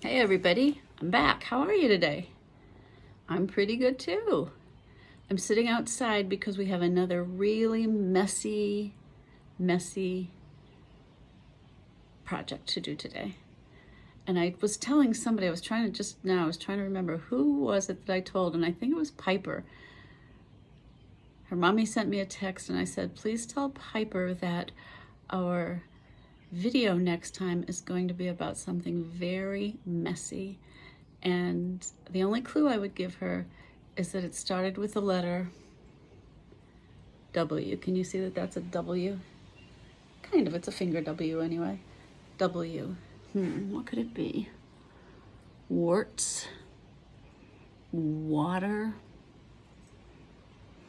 Hey everybody, I'm back. How are you today? I'm pretty good too. I'm sitting outside because we have another really messy project to do today. And I was telling somebody, I was trying to remember who was it that I told, and I think it was Piper. Her mommy sent me a text and I said, please tell Piper that our video next time is going to be about something very messy. And the only clue I would give her is that it started with the letter W. Can you see that that's a W? Kind of, it's a finger W anyway. W. What could it be? Warts? Water?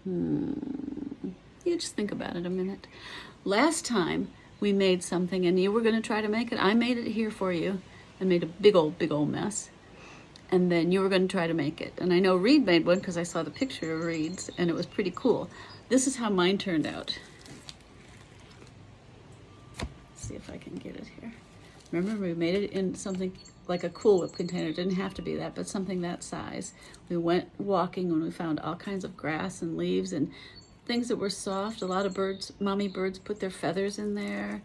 You just think about it a minute. Last time we made something and you were going to try to make it. I made it here for you and made a big old mess. And then you were going to try to make it. And I know Reed made one because I saw the picture of Reed's and it was pretty cool. This is how mine turned out. Let's see if I can get it here. Remember, we made it in something like a Cool Whip container. It didn't have to be that, but something that size. We went walking when we found all kinds of grass and leaves and things that were soft. A lot of birds, mommy birds, put their feathers in there.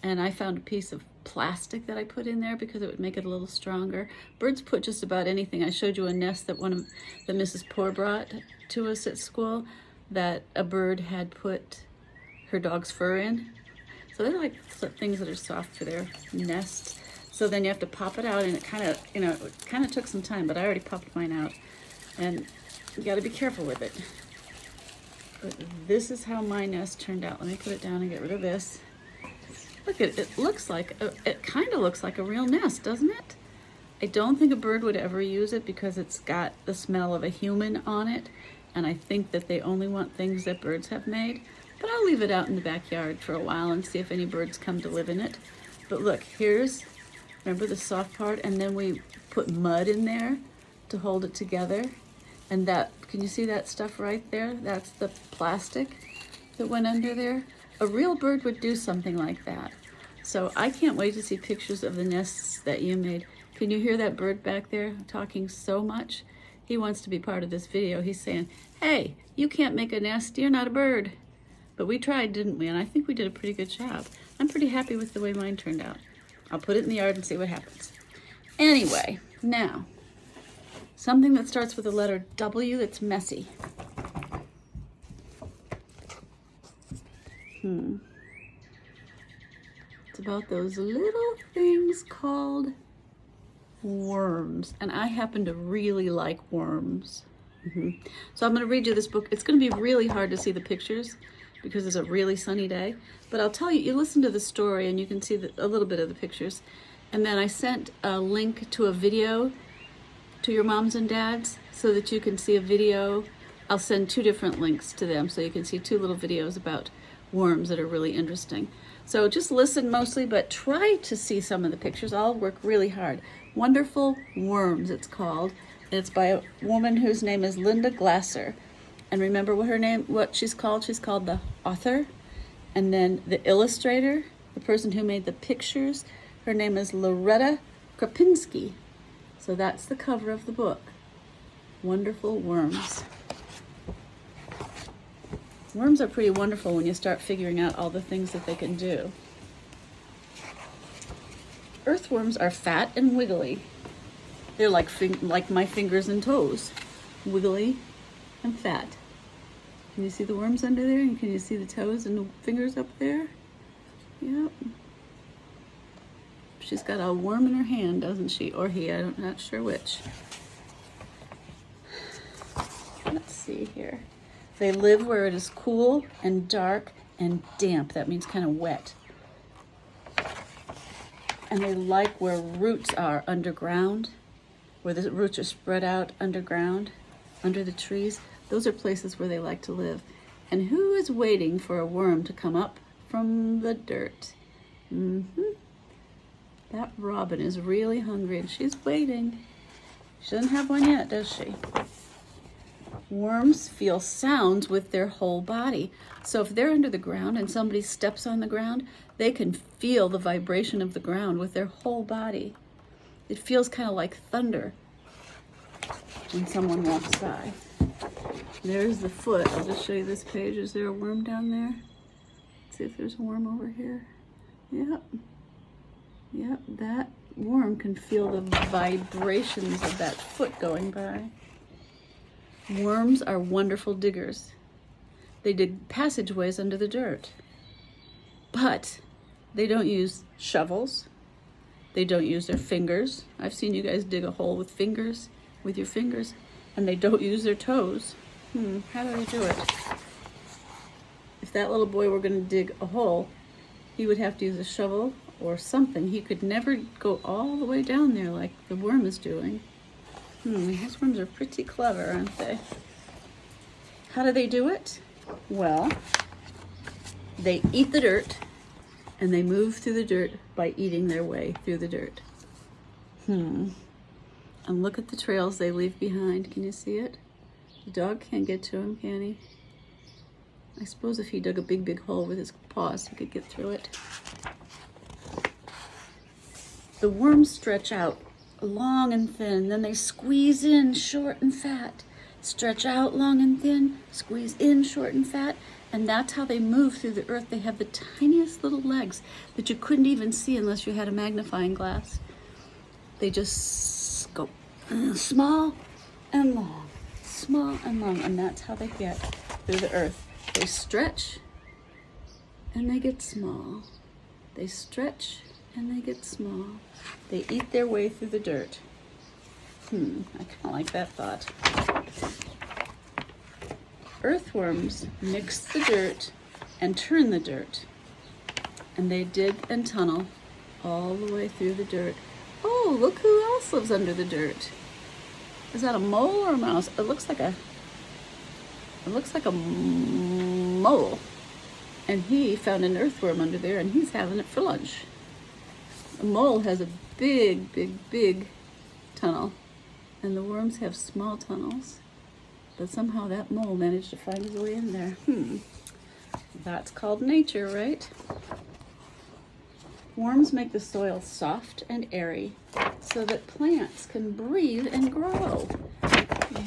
And I found a piece of plastic that I put in there because it would make it a little stronger. Birds put just about anything. I showed you a nest that that Mrs. Poor brought to us at school that a bird had put her dog's fur in. So they like things that are soft for their nest. So then you have to pop it out, and it kind of took some time, but I already popped mine out. And you got to be careful with it. But this is how my nest turned out. Let me put it down and get rid of this. Look at it. It kind of looks like a real nest, doesn't it? I don't think a bird would ever use it because it's got the smell of a human on it. And I think that they only want things that birds have made. But I'll leave it out in the backyard for a while and see if any birds come to live in it. But look, remember the soft part? And then we put mud in there to hold it together. And can you see that stuff right there? That's the plastic that went under there. A real bird would do something like that. So I can't wait to see pictures of the nests that you made. Can you hear that bird back there talking so much? He wants to be part of this video. He's saying, hey, you can't make a nest, you're not a bird. But we tried, didn't we? And I think we did a pretty good job. I'm pretty happy with the way mine turned out. I'll put it in the yard and see what happens. Anyway, now, something that starts with the letter W that's messy. It's about those little things called worms. And I happen to really like worms. So I'm going to read you this book. It's going to be really hard to see the pictures because it's a really sunny day. But I'll tell you, you listen to the story and you can see a little bit of the pictures. And then I sent a link to a video to your moms and dads so that you can see a video. I'll send 2 different links to them so you can see 2 little videos about worms that are really interesting. So just listen mostly, but try to see some of the pictures. I'll work really hard. Wonderful Worms, it's called. It's by a woman whose name is Linda Glasser. And remember what she's called? She's called the author. And then the illustrator, the person who made the pictures, her name is Loretta Krapinski. So that's the cover of the book. Wonderful Worms. Worms are pretty wonderful when you start figuring out all the things that they can do. Earthworms are fat and wiggly. They're like my fingers and toes, wiggly and fat. Can you see the worms under there? And can you see the toes and the fingers up there? Yep. She's got a worm in her hand, doesn't she? Or he, I'm not sure which. Let's see here. They live where it is cool and dark and damp. That means kind of wet. And they like where roots are underground, where the roots are spread out underground, under the trees. Those are places where they like to live. And who is waiting for a worm to come up from the dirt? That robin is really hungry and she's waiting. She doesn't have one yet, does she? Worms feel sounds with their whole body. So if they're under the ground and somebody steps on the ground, they can feel the vibration of the ground with their whole body. It feels kind of like thunder when someone walks by. There's the foot. I'll just show you this page. Is there a worm down there? Let's see if there's a worm over here. Yep. Yep, that worm can feel the vibrations of that foot going by. Worms are wonderful diggers. They dig passageways under the dirt. But they don't use shovels. They don't use their fingers. I've seen you guys dig a hole with fingers, with your fingers, and they don't use their toes. How do they do it? If that little boy were going to dig a hole, he would have to use a shovel or something. He could never go all the way down there like the worm is doing. These worms are pretty clever, aren't they? How do they do it? Well, they eat the dirt, and they move through the dirt by eating their way through the dirt. And look at the trails they leave behind. Can you see it? The dog can't get to him, can he? I suppose if he dug a big hole with his paws, he could get through it. The worms stretch out long and thin, then they squeeze in short and fat. Stretch out long and thin, squeeze in short and fat, and that's how they move through the earth. They have the tiniest little legs that you couldn't even see unless you had a magnifying glass. They just go small and long, small and long, and that's how they get through the earth. They stretch and they get small. They stretch and they get small. They eat their way through the dirt. I kind of like that thought. Earthworms mix the dirt and turn the dirt. And they dig and tunnel all the way through the dirt. Oh, look who else lives under the dirt. Is that a mole or a mouse? It looks like a mole. And he found an earthworm under there, and he's having it for lunch. A mole has a big tunnel, and the worms have small tunnels. But somehow that mole managed to find his way in there. That's called nature, right? Worms make the soil soft and airy so that plants can breathe and grow.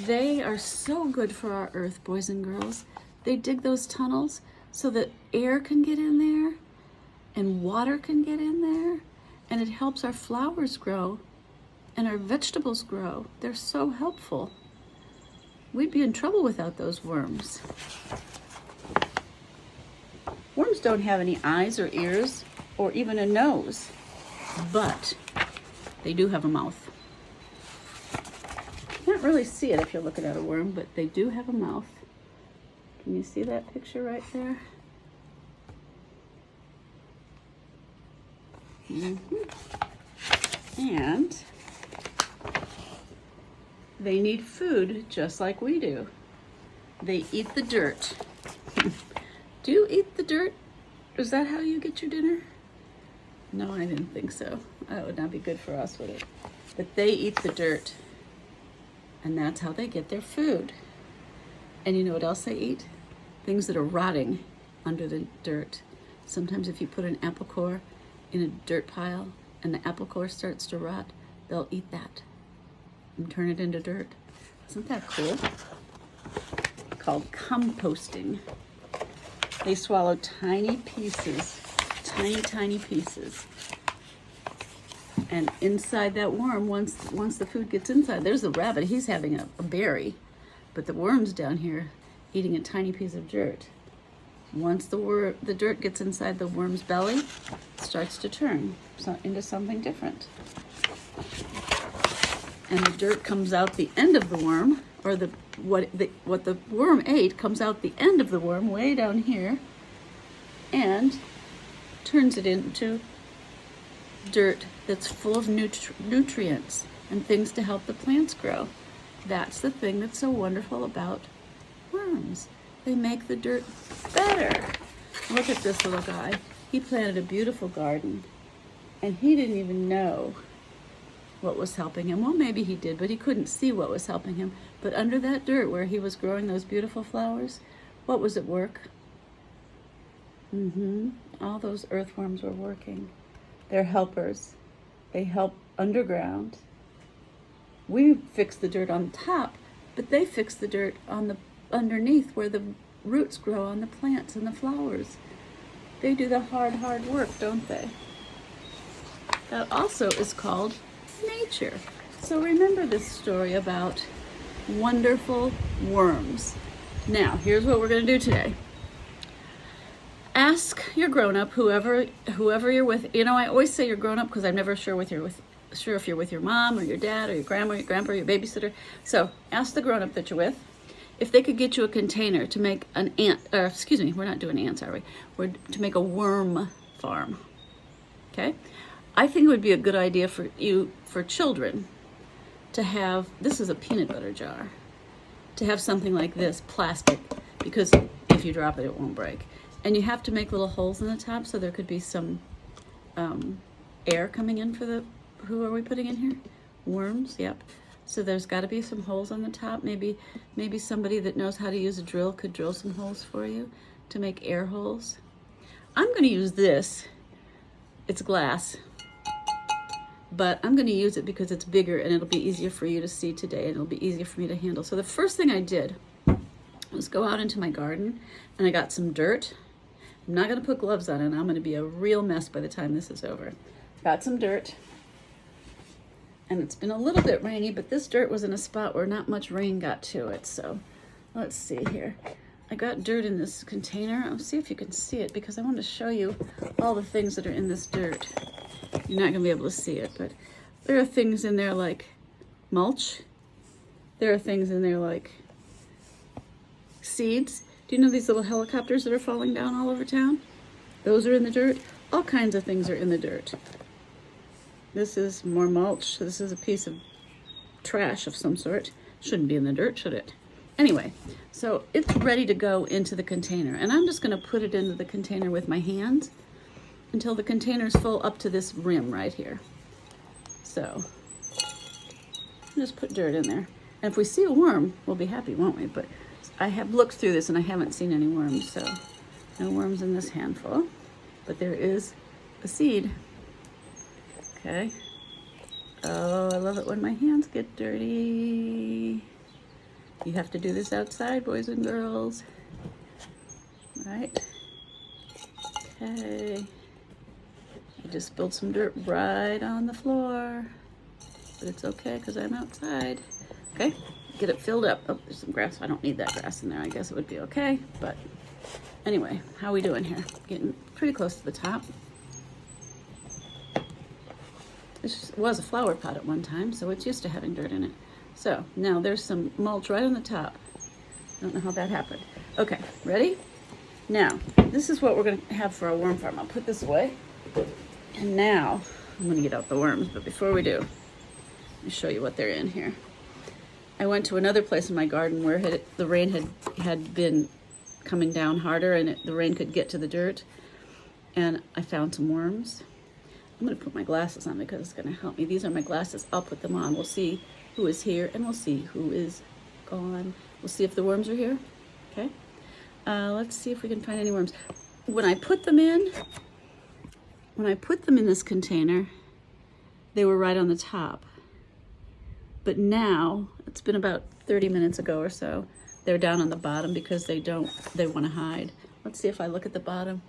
They are so good for our earth, boys and girls. They dig those tunnels so that air can get in there and water can get in there, and it helps our flowers grow and our vegetables grow. They're so helpful. We'd be in trouble without those worms. Worms don't have any eyes or ears or even a nose, but they do have a mouth. You can't really see it if you're looking at a worm, but they do have a mouth. Can you see that picture right there? And they need food just like we do. They eat the dirt. Do you eat the dirt? Is that how you get your dinner? No, I didn't think so. That would not be good for us, would it? But they eat the dirt. And that's how they get their food. And you know what else they eat? Things that are rotting under the dirt. Sometimes if you put an apple core in a dirt pile and the apple core starts to rot, they'll eat that and turn it into dirt. Isn't that cool? Called composting. They swallow tiny pieces, tiny pieces. And inside that worm, once the food gets inside, there's the rabbit, he's having a berry. But the worm's down here eating a tiny piece of dirt. Once the dirt gets inside the worm's belly, it starts to turn into something different. And the dirt comes out the end of the worm, or what the worm ate comes out the end of the worm way down here and turns it into dirt that's full of nutrients and things to help the plants grow. That's the thing that's so wonderful about worms. They make the dirt better. Look at this little guy. He planted a beautiful garden, and he didn't even know what was helping him. Well, maybe he did, but he couldn't see what was helping him. But under that dirt where he was growing those beautiful flowers, what was at work? All those earthworms were working. They're helpers. They help underground. We fix the dirt on top, but they fix the dirt on the underneath where the roots grow on the plants and the flowers. They do the hard work, don't they? That also is called nature. So remember this story about wonderful worms. Now, here's what we're going to do today. Ask your grown-up, whoever you're with. You know, I always say you're grown-up because I'm never sure if you're with your mom or your dad or your grandma or your grandpa or your babysitter. So ask the grown-up that you're with if they could get you a container to make an ant, or excuse me, we're not doing ants, are we? We're to make a worm farm, okay? I think it would be a good idea for children to have, this is a peanut butter jar, to have something like this, plastic, because if you drop it, it won't break. And you have to make little holes in the top so there could be some air coming in for the, who are we putting in here? Worms, yep. So there's got to be some holes on the top. Maybe somebody that knows how to use a drill could drill some holes for you to make air holes. I'm going to use this. It's glass, but I'm going to use it because it's bigger and it'll be easier for you to see today and it'll be easier for me to handle. So the first thing I did was go out into my garden and I got some dirt. I'm not going to put gloves on it. I'm going to be a real mess by the time this is over. Got some dirt. And it's been a little bit rainy, but this dirt was in a spot where not much rain got to it. So let's see here. I got dirt in this container. I'll see if you can see it because I want to show you all the things that are in this dirt. You're not going to be able to see it, but there are things in there like mulch. There are things in there like seeds. Do you know these little helicopters that are falling down all over town? Those are in the dirt. All kinds of things are in the dirt. This is more mulch. This is a piece of trash of some sort. Shouldn't be in the dirt, should it? Anyway, so it's ready to go into the container. And I'm just going to put it into the container with my hands until the container's full up to this rim right here. So just put dirt in there. And if we see a worm, we'll be happy, won't we? But I have looked through this and I haven't seen any worms. So no worms in this handful. But there is a seed. Okay. Oh, I love it when my hands get dirty. You have to do this outside, boys and girls. Right? Okay. I just spilled some dirt right on the floor. But it's okay because I'm outside. Okay. Get it filled up. Oh, there's some grass. I don't need that grass in there. I guess it would be okay. But anyway, how are we doing here? Getting pretty close to the top. This was a flower pot at one time, so it's used to having dirt in it. So now there's some mulch right on the top. Don't know how that happened. Okay, ready? Now, this is what we're going to have for our worm farm. I'll put this away. And now, I'm going to get out the worms, but before we do, let me show you what they're in here. I went to another place in my garden where the rain had been coming down harder and the rain could get to the dirt. And I found some worms. I'm going to put my glasses on because it's going to help me. These are my glasses. I'll put them on. We'll see who is here and we'll see who is gone. We'll see if the worms are here. Okay. Let's see if we can find any worms. When I put them in this container, they were right on the top. But now, it's been about 30 minutes ago or so, they're down on the bottom because they want to hide. Let's see if I look at the bottom.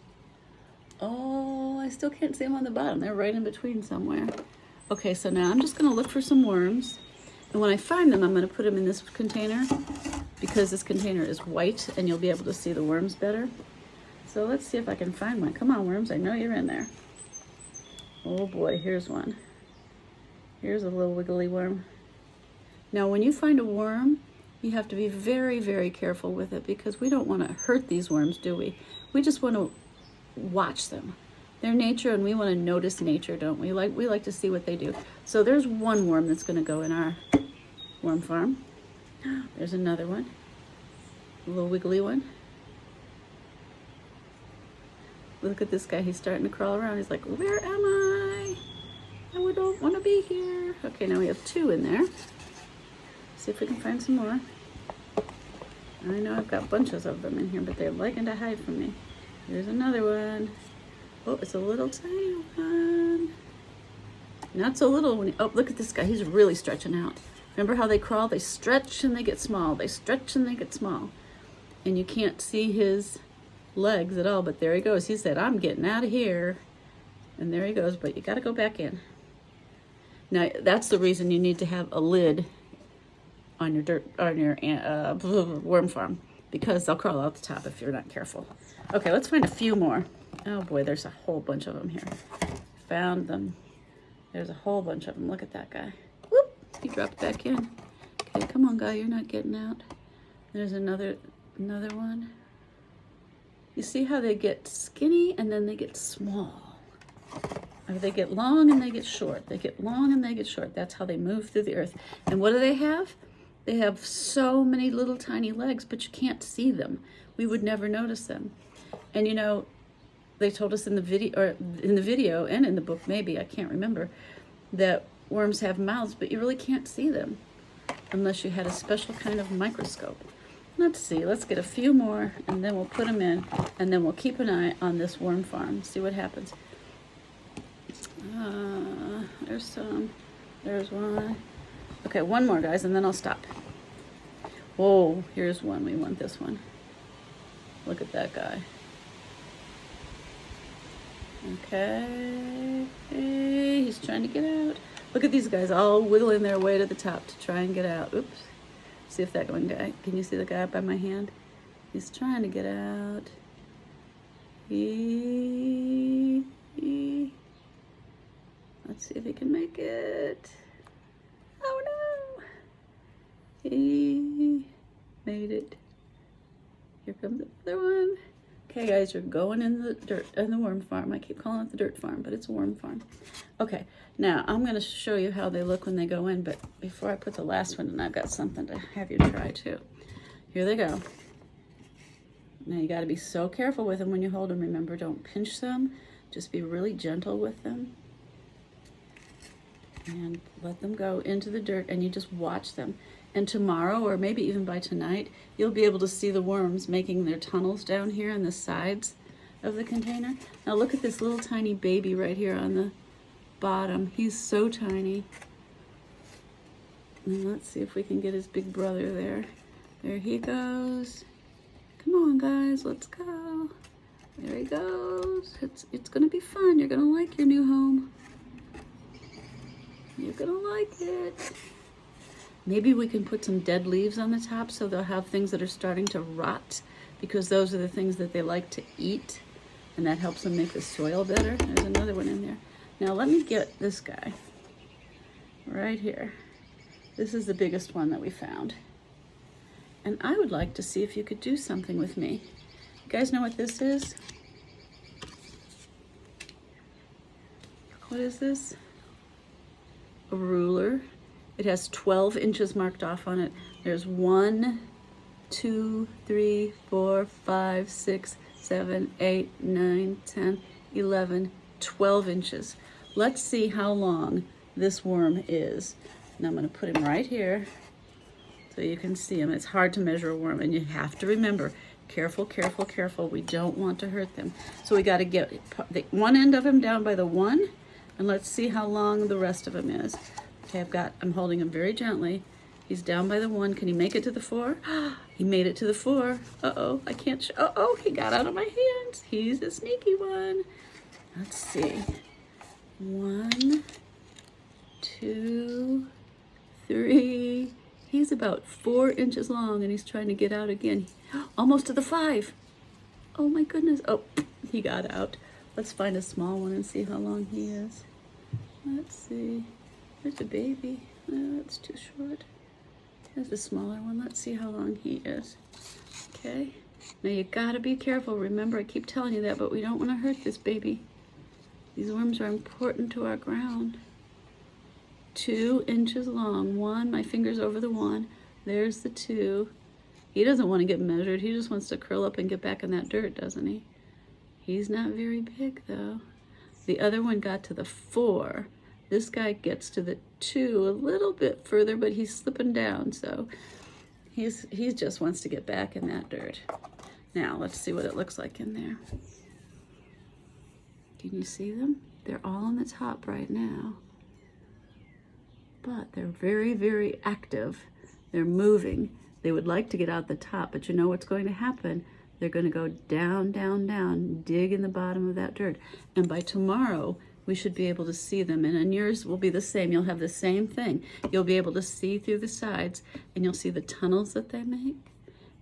Oh, I still can't see them on the bottom. They're right in between somewhere. Okay, so now I'm just going to look for some worms. And when I find them, I'm going to put them in this container because this container is white and you'll be able to see the worms better. So let's see if I can find one. Come on, worms. I know you're in there. Oh boy, here's one. Here's a little wiggly worm. Now, when you find a worm, you have to be very, very careful with it because we don't want to hurt these worms, do we? We just want to watch them. They're nature and we want to notice nature, don't we? We like to see what they do. So there's one worm that's going to go in our worm farm. There's another one. A little wiggly one. Look at this guy. He's starting to crawl around. He's like, where am I? I don't want to be here. Okay, now we have two in there. See if we can find some more. I know I've got bunches of them in here, but they're liking to hide from me. Here's another one. Oh, it's a little tiny one. Not so little when oh, look at this guy. He's really stretching out. Remember how they crawl? They stretch and they get small. They stretch and they get small. And you can't see his legs at all, but there he goes. He said, I'm getting out of here. And there he goes, but you got to go back in. Now, that's the reason you need to have a lid on your worm farm, because they'll crawl out the top if you're not careful. Okay, let's find a few more. Oh boy, there's a whole bunch of them here. Found them. There's a whole bunch of them. Look at that guy. Whoop, he dropped back in. Okay, come on, guy, you're not getting out. There's another one. You see how they get skinny and then they get small. Or they get long and they get short. They get long and they get short. That's how they move through the earth. And what do they have? They have so many little tiny legs, but you can't see them. We would never notice them. And you know, they told us in the video and in the book, maybe, I can't remember, that worms have mouths, but you really can't see them unless you had a special kind of microscope. Let's see, let's get a few more and then we'll put them in, and then we'll keep an eye on this worm farm, see what happens. There's some, there's one. Okay, one more, guys, and then I'll stop. Whoa, here's one. We want this one. Look at that guy. Okay, hey, he's trying to get out. Look at these guys all wiggling their way to the top to try and get out. Oops. See if that one guy, can you see the guy by my hand? He's trying to get out. Let's see if he can make it. Oh no! He made it. Here comes another one. Okay, guys, you're going in the dirt, in the worm farm. I keep calling it the dirt farm, but it's a worm farm. Okay, now I'm going to show you how they look when they go in, but before I put the last one in, I've got something to have you try too. Here they go. Now you got to be so careful with them when you hold them. Remember, don't pinch them. Just be really gentle with them. And let them go into the dirt, and you just watch them. And tomorrow, or maybe even by tonight, you'll be able to see the worms making their tunnels down here in the sides of the container. Now look at this little tiny baby right here on the bottom. He's so tiny. And let's see if we can get his big brother there. There he goes. Come on, guys, let's go. There he goes. It's gonna be fun. You're gonna like your new home. You're gonna like it. Maybe we can put some dead leaves on the top so they'll have things that are starting to rot, because those are the things that they like to eat, and that helps them make the soil better. There's another one in there. Now let me get this guy right here. This is the biggest one that we found. And I would like to see if you could do something with me. You guys know what this is? What is this? A ruler. It has 12 inches marked off on it. There's 1, 2, 3, 4, 5, 6, 7, 8, 9, 10, 11, 12 inches. Let's see how long this worm is. And I'm going to put him right here so you can see him. It's hard to measure a worm, and you have to remember, careful, careful, careful. We don't want to hurt them. So we got to get the one end of him down by the 1, and let's see how long the rest of him is. Okay, I'm holding him very gently. He's down by the 1. Can he make it to the 4? He made it to the 4. Uh-oh, I can't uh-oh, he got out of my hands. He's a sneaky one. Let's see. 1, 2, 3. He's about 4 inches long, and he's trying to get out again. Almost to the 5. Oh my goodness. Oh, he got out. Let's find a small one and see how long he is. Let's see. There's a baby. Oh, that's too short. Here's a smaller one. Let's see how long he is. Okay. Now you gotta be careful. Remember, I keep telling you that, but we don't want to hurt this baby. These worms are important to our ground. 2 inches long. 1, my finger's over the 1. There's the 2. He doesn't want to get measured. He just wants to curl up and get back in that dirt, doesn't he? He's not very big, though. The other one got to the 4. This guy gets to the 2 a little bit further, but he's slipping down, so he just wants to get back in that dirt. Now, let's see what it looks like in there. Can you see them? They're all on the top right now. but they're very, very active. They're moving. They would like to get out the top, but you know what's going to happen? They're going to go down, down, down, dig in the bottom of that dirt. And by tomorrow, we should be able to see them. And then yours will be the same. You'll have the same thing. You'll be able to see through the sides, and you'll see the tunnels that they make.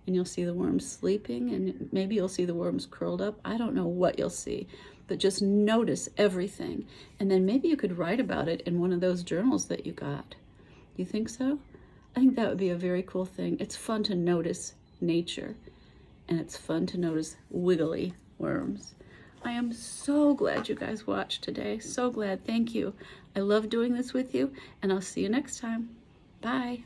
And you'll see the worms sleeping, and maybe you'll see the worms curled up. I don't know what you'll see, but just notice everything. And then maybe you could write about it in one of those journals that you got. You think so? I think that would be a very cool thing. It's fun to notice nature, and it's fun to notice wiggly worms. I am so glad you guys watched today. So glad. Thank you. I love doing this with you, and I'll see you next time. Bye.